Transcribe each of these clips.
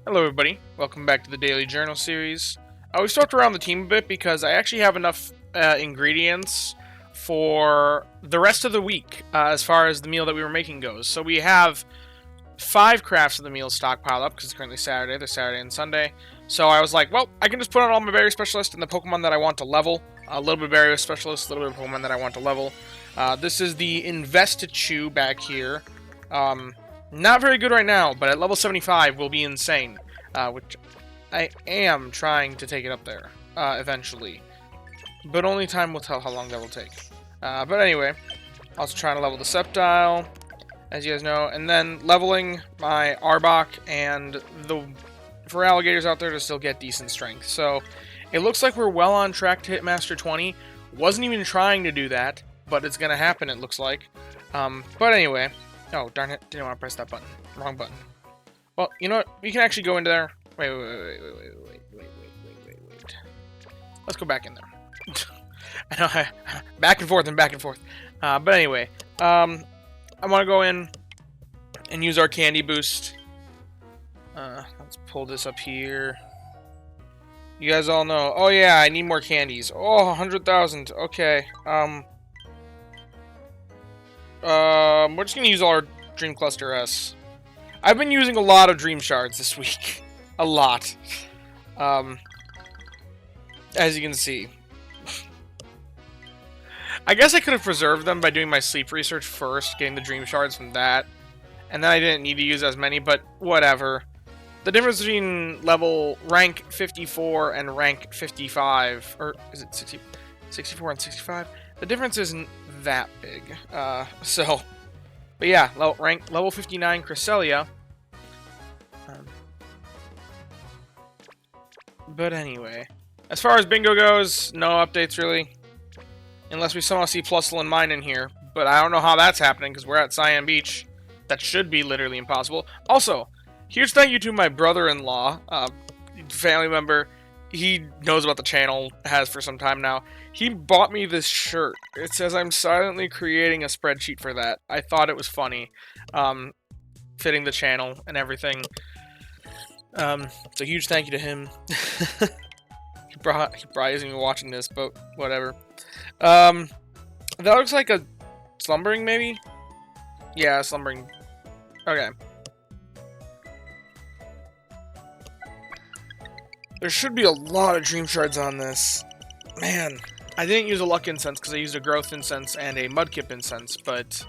Hello everybody, welcome back to the Daily Journal series. We swapped around the team a bit because I actually have enough ingredients for the rest of the week as far as the meal that we were making goes. So we have 5 crafts of the meal stockpiled up because it's currently Saturday, there's Saturday and Sunday. So I was like, well, I can just put on all my berry specialists and the Pokemon that I want to level. A little bit of berry specialist, a little bit of Pokemon that I want to level. This is the Investichew back here. Not very good right now, but at level 75 will be insane. Which I am trying to take it up there, eventually. But only time will tell how long that will take. But anyway, also trying to level the Sceptile, as you guys know, and then leveling my Arbok and for alligators out there to still get decent strength. So it looks like we're well on track to hit Master 20. Wasn't even trying to do that, but it's gonna happen, it looks like. But anyway. Oh, darn it. Didn't want to press that button. Wrong button. Well, you know what? We can actually go into there. Wait. Let's go back in there. I know, back and forth and back and forth. But anyway, I want to go in and use our candy boost. Let's pull this up here. You guys all know. Oh yeah, I need more candies. Oh, 100,000. Okay. We're just gonna use all our Dream Cluster S. I've been using a lot of Dream Shards this week. A lot. As you can see. I guess I could have preserved them by doing my sleep research first, getting the Dream Shards from that. And then I didn't need to use as many, but whatever. The difference between rank 54 and rank 55, or is it 64 and 65? The difference isn't that big. But yeah, level 59 Cresselia. But anyway, as far as bingo goes, no updates really. Unless we somehow see Plusle and mine in here. But I don't know how that's happening because we're at Cyan Beach. That should be literally impossible. Also, huge thank you to my brother-in-law, family member. He knows about the channel, has for some time now. He bought me this shirt. It says I'm silently creating a spreadsheet for that. I thought it was funny, fitting the channel and everything. So huge thank you to him. he probably isn't even watching this, but whatever. That looks like a slumbering, maybe? Yeah, slumbering. Okay. There should be a lot of Dream Shards on this. Man, I didn't use a Luck Incense because I used a Growth Incense and a Mudkip Incense, but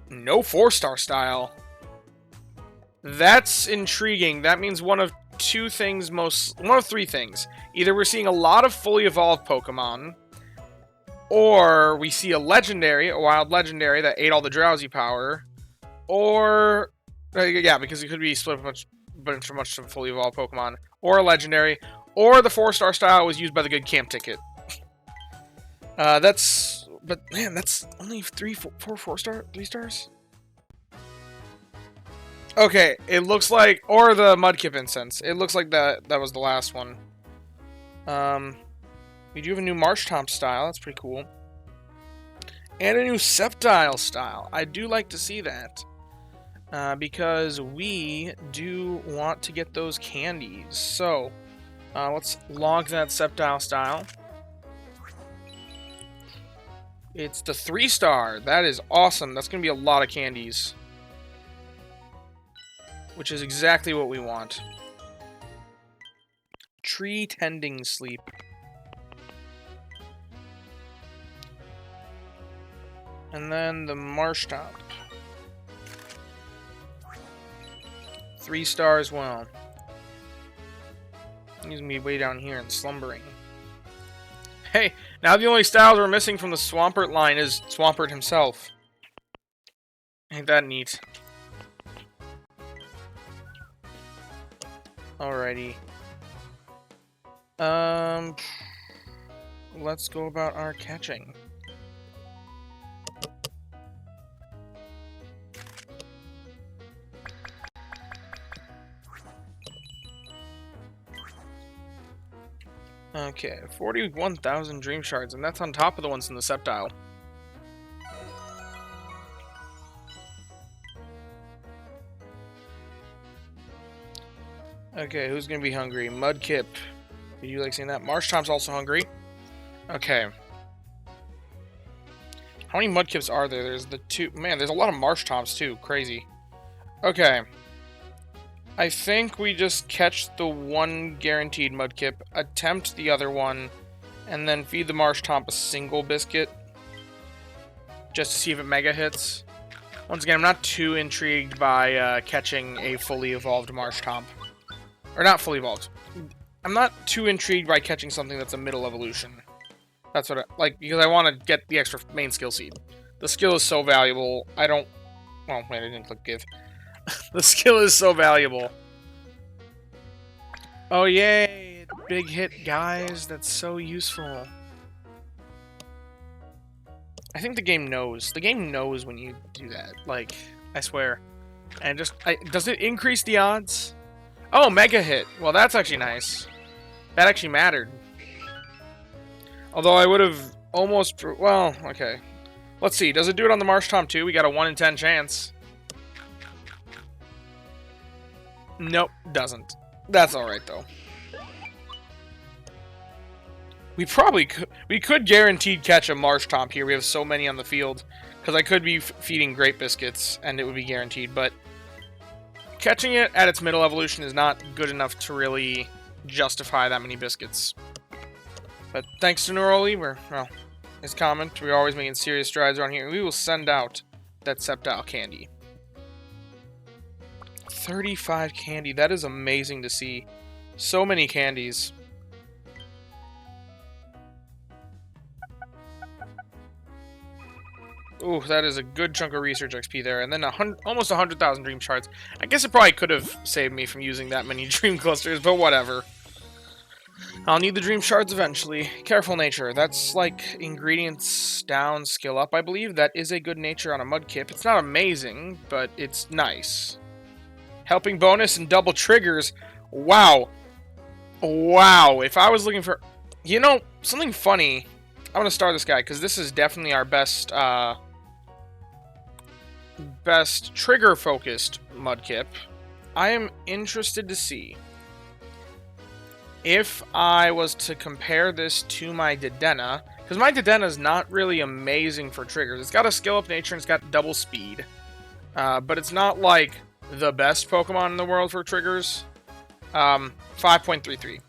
no 4-star style. That's intriguing. That means one of 3 things. Either we're seeing a lot of fully evolved Pokemon, or we see a wild legendary that ate all the drowsy power, or yeah, because it could be split up bunch of fully evolved Pokemon, or a legendary, or the 4-star style was used by the good camp ticket. But man, that's only 3 stars? Okay, it looks like, or the Mudkip Incense. It looks like that was the last one. We do have a new Marshtomp style, that's pretty cool. And a new Sceptile style. I do like to see that. Because we do want to get those candies. So, let's log that Sceptile style. It's the 3-star. That is awesome. That's going to be a lot of candies. Which is exactly what we want. Tree Tending Sleep. And then the Marshtomp. 3-star as well. He's gonna be way down here and slumbering. Hey, now the only styles we're missing from the Swampert line is Swampert himself. Ain't that neat? Alrighty. Let's go about our catching. Okay, 41,000 Dream Shards, and that's on top of the ones in the Sceptile. Okay, who's gonna be hungry? Mudkip. Do you like seeing that? Marshtom's also hungry. Okay. How many Mudkips are there? There's the two. Man, there's a lot of Marshtoms too. Crazy. Okay. I think we just catch the one guaranteed Mudkip, attempt the other one, and then feed the Marshtomp a single biscuit. Just to see if it mega hits. Once again, I'm not too intrigued by catching a fully evolved Marshtomp. Or not fully evolved. I'm not too intrigued by catching something that's a middle evolution. That's what I like, because I want to get the extra main skill seed. The skill is so valuable. I don't... Oh, wait, I didn't click give. The skill is so valuable. Oh, yay! Big hit, guys. That's so useful. I think the game knows. The game knows when you do that. Like, I swear. And just... does it increase the odds? Oh, mega hit. Well, that's actually nice. That actually mattered. Although I would have almost... Well, okay. Let's see. Does it do it on the Marshtomp too? We got a 1 in 10 chance. Nope, doesn't. That's alright, though. We probably could... We could guaranteed catch a Marshtomp here. We have so many on the field. Because I could be feeding Great Biscuits, and it would be guaranteed. But catching it at its middle evolution is not good enough to really justify that many biscuits. But thanks to Neroli, well, his comment, we're always making serious strides around here. We will send out that Sceptile candy. 35 candy. That is amazing to see. So many candies. Ooh, that is a good chunk of research XP there. And then almost 100,000 dream shards. I guess it probably could have saved me from using that many dream clusters, but whatever. I'll need the dream shards eventually. Careful nature. That's like ingredients down, skill up, I believe. That is a good nature on a Mudkip. It's not amazing, but it's nice. Helping bonus and double triggers. Wow. Wow. If I was looking for... You know, something funny. I'm going to star this guy, because this is definitely our best trigger-focused Mudkip. I am interested to see if I was to compare this to my Dedenne, because my Dedenne is not really amazing for triggers. It's got a skill-up nature and it's got double speed, but it's not like the best Pokemon in the world for triggers. 5.33.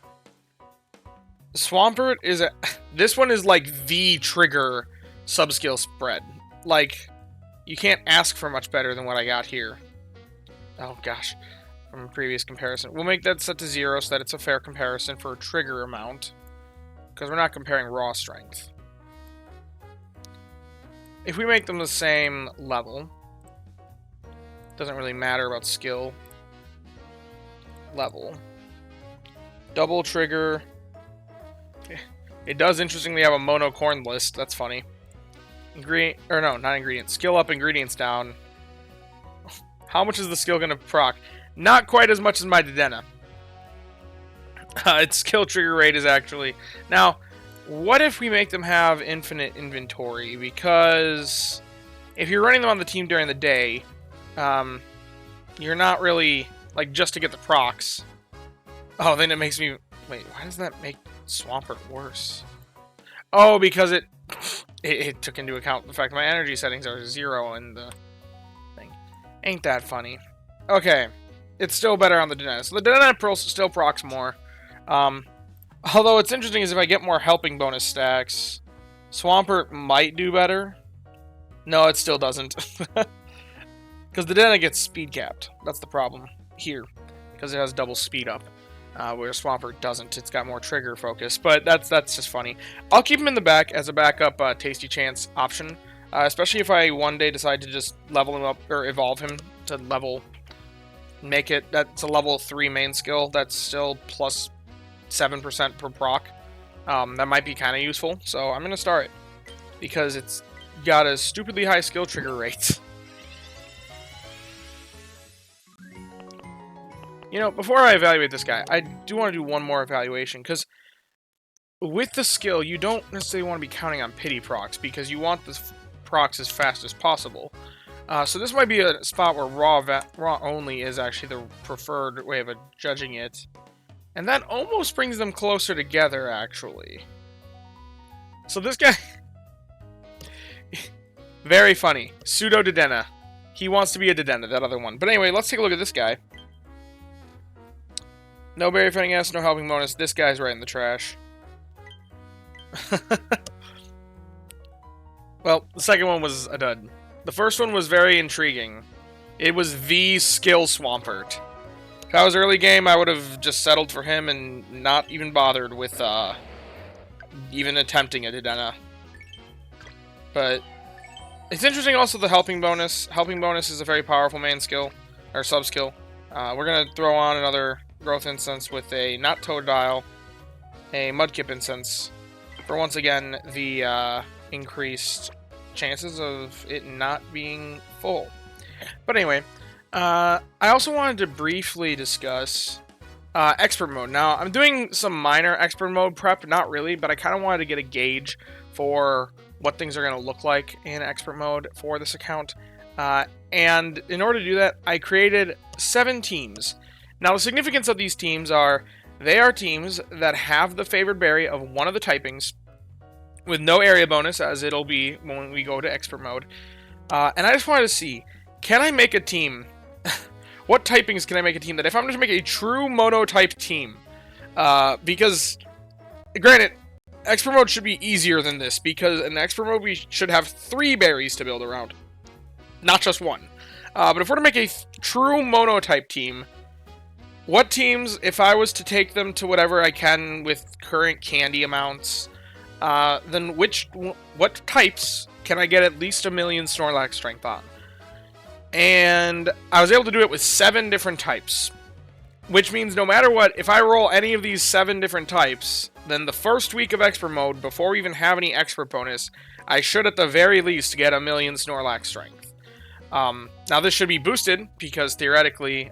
Swampert is a... This one is like the trigger sub-skill spread. Like, you can't ask for much better than what I got here. Oh gosh. From a previous comparison. We'll make that set to 0 so that it's a fair comparison for a trigger amount. Because we're not comparing raw strength. If we make them the same level, doesn't really matter about skill. Level. Double trigger. It does interestingly have a monocorn list. That's funny. Or no, not ingredient. Skill up, ingredients down. How much is the skill going to proc? Not quite as much as my Dedenne. Its skill trigger rate is actually... Now, what if we make them have infinite inventory? Because if you're running them on the team during the day, you're not really... Like, just to get the procs. Oh, then it makes me... Wait, why does that make Swampert worse? Oh, because it took into account the fact that my energy settings are 0 in the thing. Ain't that funny. Okay. It's still better on the Dedenne. So the Dedenne still procs more. Although what's interesting is if I get more helping bonus stacks, Swampert might do better. No, it still doesn't. Because the Dedenne gets speed capped. That's the problem here. Because it has double speed up. Where Swampert doesn't. It's got more trigger focus. But that's just funny. I'll keep him in the back as a backup Tasty Chance option. Especially if I one day decide to just level him up, or evolve him to level... Make it... That's a level 3 main skill. That's still plus 7% per proc. That might be kind of useful. So I'm going to start it. Because it's got a stupidly high skill trigger rate. You know, before I evaluate this guy, I do want to do one more evaluation, because with the skill, you don't necessarily want to be counting on pity procs, because you want the procs as fast as possible. So this might be a spot where raw only is actually the preferred way of judging it. And that almost brings them closer together, actually. So this guy... very funny. Pseudo Dedenne. He wants to be a Dedenne, that other one. But anyway, let's take a look at this guy. No berry fighting S, no helping bonus. This guy's right in the trash. Well, the second one was a dud. The first one was very intriguing. It was the skill Swampert. If I was early game, I would have just settled for him and not even bothered with even attempting a Dedenne. But it's interesting also the helping bonus. Helping bonus is a very powerful main skill, or sub-skill. We're going to throw on another growth incense with a not Totodile, a Mudkip incense, for once again the increased chances of it not being full. But anyway, I also wanted to briefly discuss expert mode. Now, I'm doing some minor expert mode prep, not really, but I kind of wanted to get a gauge for what things are going to look like in expert mode for this account. And in order to do that, I created 7 teams. Now, the significance of these teams are, they are teams that have the favored berry of one of the typings, with no area bonus, as it'll be when we go to expert mode. And I just wanted to see, can I make a team? What typings can I make a team that if I'm going to make a true mono-type team, because, granted, expert mode should be easier than this, because in expert mode we should have 3 berries to build around, not just 1. But if we're to make a true mono-type team, what teams, if I was to take them to whatever I can with current candy amounts, then what types can I get at least 1 million Snorlax strength on? And I was able to do it with 7 different types, which means no matter what, if I roll any of these 7 different types, then the first week of expert mode, before we even have any expert bonus, I should at the very least get 1 million Snorlax strength. Now this should be boosted, because theoretically,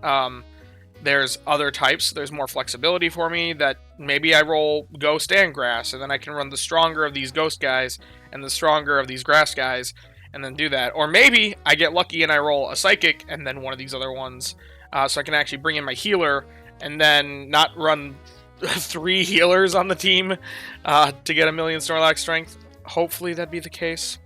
there's other types, there's more flexibility for me, that maybe I roll Ghost and Grass, and then I can run the stronger of these Ghost guys, and the stronger of these Grass guys, and then do that. Or maybe I get lucky and I roll a Psychic, and then one of these other ones, so I can actually bring in my healer, and then not run 3 healers on the team to get 1 million Snorlax strength. Hopefully that'd be the case.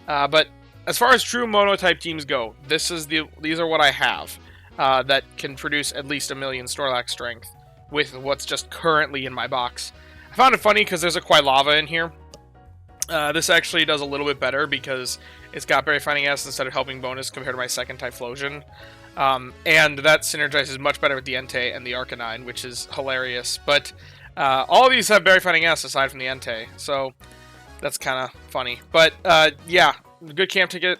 But as far as true mono-type teams go, these are what I have. That can produce at least 1 million Snorlax strength with what's just currently in my box. I found it funny because there's a Quilava in here. This actually does a little bit better because it's got Berry Finding S instead of helping bonus compared to my second Typhlosion. And that synergizes much better with the Entei and the Arcanine, which is hilarious. But all of these have Berry Finding S aside from the Entei, so that's kind of funny. But yeah, good camp ticket,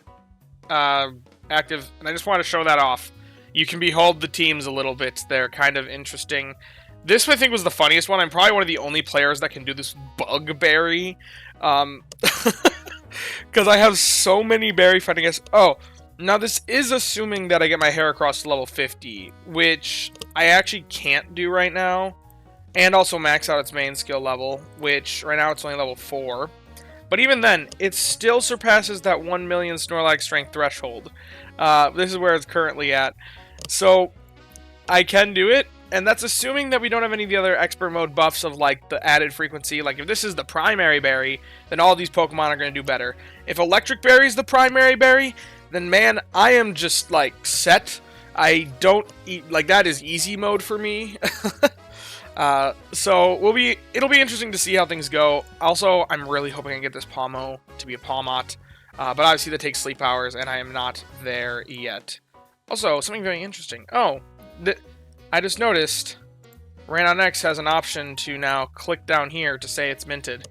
active, and I just want to show that off. You can behold the teams a little bit. They're kind of interesting. This, I think, was the funniest one. I'm probably one of the only players that can do this bug berry. Because I have so many berry fighting us. Oh, now this is assuming that I get my Heracross to level 50, which I actually can't do right now. And also max out its main skill level, which right now it's only level 4. But even then, it still surpasses that 1 million Snorlax strength threshold. This is where it's currently at. So, I can do it, and that's assuming that we don't have any of the other expert mode buffs of, like, the added frequency. Like, if this is the primary berry, then all these Pokemon are going to do better. If Electric Berry is the primary berry, then, man, I am just, like, set. I don't eat, like, that is easy mode for me. So, it'll be interesting to see how things go. Also, I'm really hoping I get this Palmo to be a Palmot. But obviously that takes sleep hours, and I am not there yet. Also, something very interesting. Oh, I just noticed Random X has an option to now click down here to say it's minted.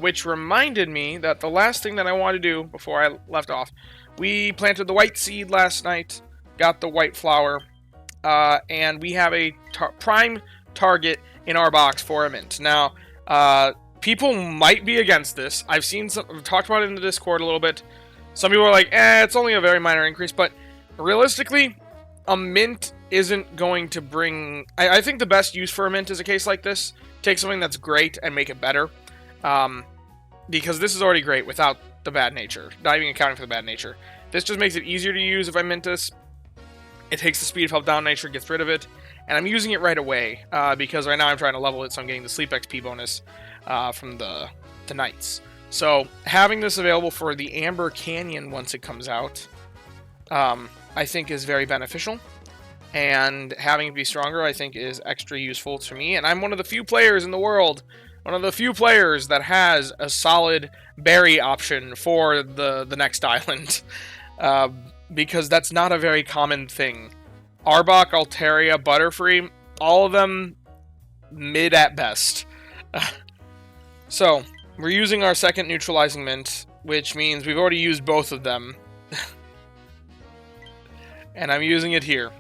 Which reminded me that the last thing that I wanted to do before I left off, we planted the white seed last night, got the white flower, and we have a prime target in our box for a mint. Now, people might be against this. I've talked about it in the Discord a little bit. Some people are like, it's only a very minor increase, but realistically, a mint isn't going to bring... I think the best use for a mint is a case like this. Take something that's great and make it better. Because this is already great without the bad nature. Not even accounting for the bad nature. This just makes it easier to use if I Mintus. It takes the speed of health down nature, gets rid of it, and I'm using it right away because right now I'm trying to level it, so I'm getting the sleep XP bonus from the Knights. So having this available for the Amber Canyon once it comes out, I think is very beneficial. And having it be stronger, I think, is extra useful to me. And I'm one of the few players in the world, one of the few players that has a solid berry option for the next island. Because that's not a very common thing. Arbok, Altaria, Butterfree, all of them mid at best. So, we're using our second neutralizing mint, which means we've already used both of them. And I'm using it here.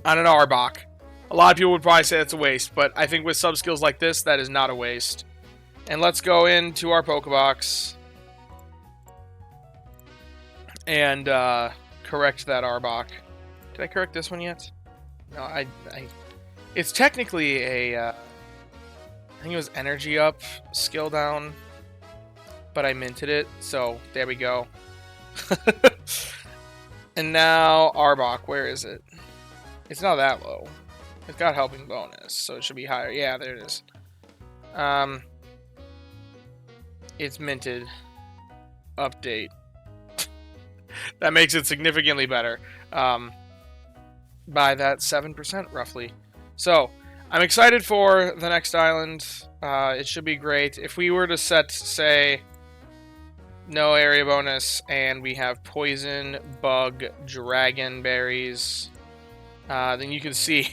On an Arbok. A lot of people would probably say that's a waste, but I think with sub-skills like this, that is not a waste. And let's go into our Pokebox and correct that Arbok. Did I correct this one yet? No, it's technically a, I think it was Energy Up, Skill Down, but I minted it, so there we go. And now Arbok, where is it? It's not that low. It's got helping bonus, so it should be higher. Yeah, there it is. It's minted. Update. That makes it significantly better. By that 7% roughly. So, I'm excited for the next island. It should be great. If we were to set, say, no area bonus, and we have poison, bug, dragon berries, then you can see.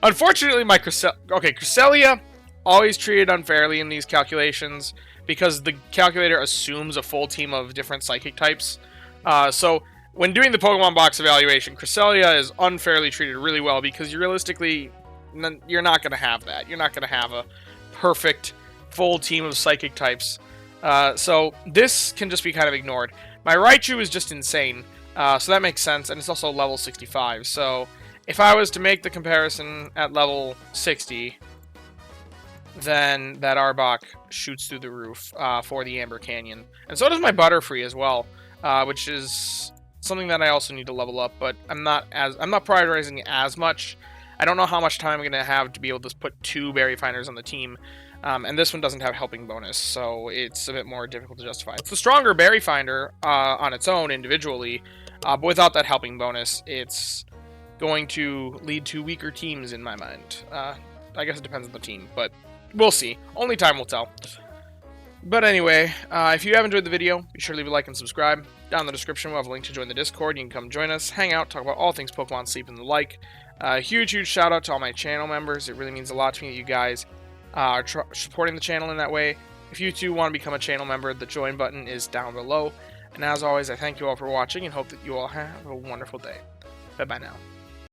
Unfortunately, my Cresselia always treated unfairly in these calculations because the calculator assumes a full team of different psychic types. So when doing the Pokemon box evaluation, Cresselia is unfairly treated really well because realistically, you're not going to have that. You're not going to have a perfect full team of psychic types. So this can just be kind of ignored. My Raichu is just insane, so that makes sense, and it's also level 65. So if I was to make the comparison at level 60, then that Arbok shoots through the roof for the Amber Canyon. And so does my Butterfree as well, which is something that I also need to level up, but I'm not prioritizing it as much. I don't know how much time I'm going to have to be able to put 2 Berry Finders on the team. And this one doesn't have helping bonus, so it's a bit more difficult to justify. It's the stronger Berry Finder on its own individually, but without that helping bonus, it's going to lead to weaker teams in my mind. I guess it depends on the team, but we'll see. Only time will tell. But anyway, if you have enjoyed the video, be sure to leave a like and subscribe. Down in the description, we'll have a link to join the Discord. You can come join us, hang out, talk about all things Pokemon, Sleep, and the like. Huge shout out to all my channel members. It really means a lot to me that you guys are supporting the channel in that way. If you too want to become a channel member, the join button is down below. And as always, I thank you all for watching and hope that you all have a wonderful day. Bye-bye now.